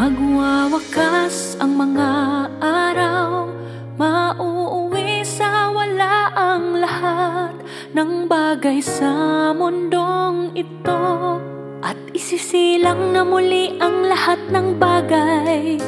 Magwawakas ang mga araw, mauuwi sa wala ang lahat ng bagay sa mundong ito, at isisilang na muli ang lahat ng bagay.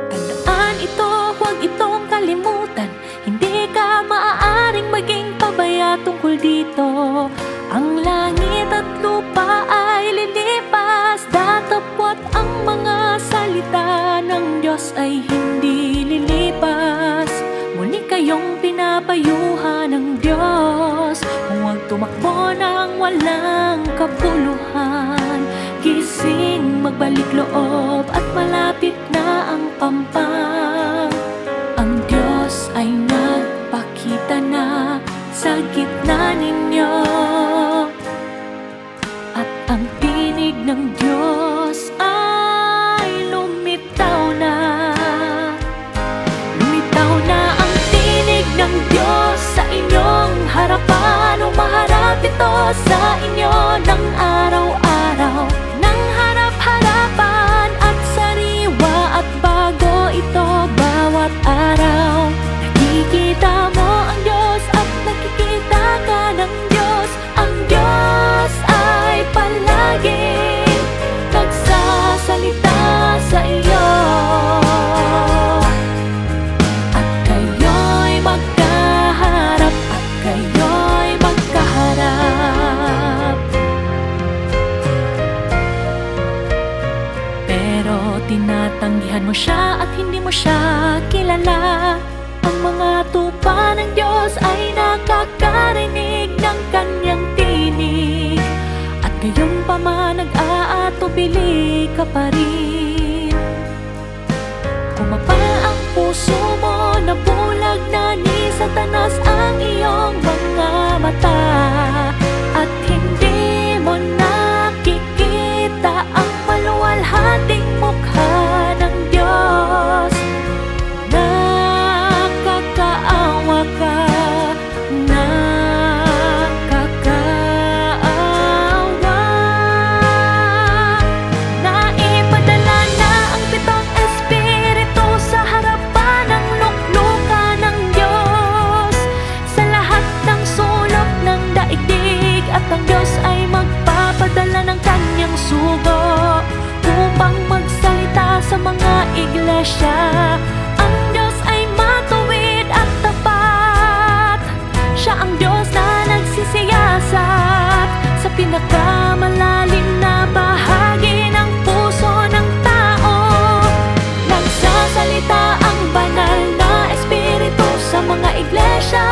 Tandaan ito, huwag itong kalimutan, hindi ka maaaring maging pabaya tungkol dito. Ang langit at lupa ay lilipas, datapwat ang mga salita ng Diyos ay hindi lilipas. Muli kayong pinapayuhan ng Diyos, huwag tumakbo ng walang kapuluhan. Gising, magbalik loob at malapit na ang pampang. Ang Diyos ay nagpakita na sa gitna ninyo, at ang tinig ng Diyos ay lumitaw na. Lumitaw na ang tinig ng Diyos sa inyong harapan. Umaharap ito sa inyo ng araw-araw, ng harap-harapan at sariwa, at bago ito bawat araw. Nakikita mo ang Diyos at nakikita ka ng Diyos. Ang Diyos ay palaging nagsasalita sa iyo, at kayo'y magkaharap, at kayo'y magkaharap. Pero tinatanggihan mo siya at hindi mo siya kilala. Ang mga tupa ng Diyos ay nakakarinig ng kanyang tinig, at gayon pa man nag-aatubili ka pa rin. Kumapal ang puso mo, nabulag na ni Satanas ang iyong mga mata, at hindi mo nakikita ang maluwalhating mukha ng Diyos. Nakakaawa ka, nakakaawa. Naipadala na ang 7 espiritu sa harapan ng luklukan ng Diyos, sa lahat ng sulok ng daigdig, at ang Diyos ay magpapadala ng kanyang sugo upang magsalita sa mga iglesia. Ang Diyos ay matuwid at tapat, siya ang Diyos na nagsisiyasat sa pinakamalalim na bahagi ng puso ng tao. Nagsasalita ang banal na espiritu sa mga iglesia.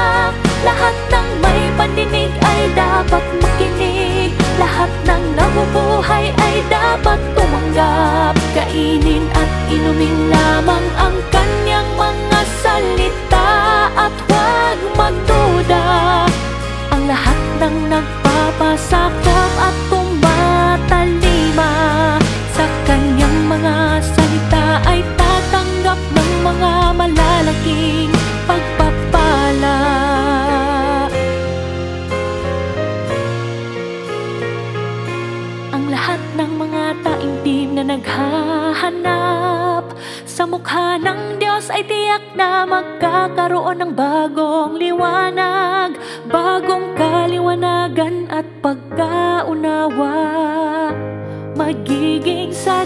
Lahat ng may pandinig ay dapat makinig, lahat ng nabubuhay ay dapat tumanggap. Kainin at inumin lamang ang kanyang mga salita, at huwag magduda. Ang lahat ng nagpapasakop at tumatalima sa kanyang mga salita ay tatanggap ng mga malalaking pagpapala. Ang lahat ng mga taimtim na naghahanap sa mukha ng Diyos ay tiyak na magkakaroon ng bagong liwanag, bagong kaliwanagan at pagkaunawa. Magiging sa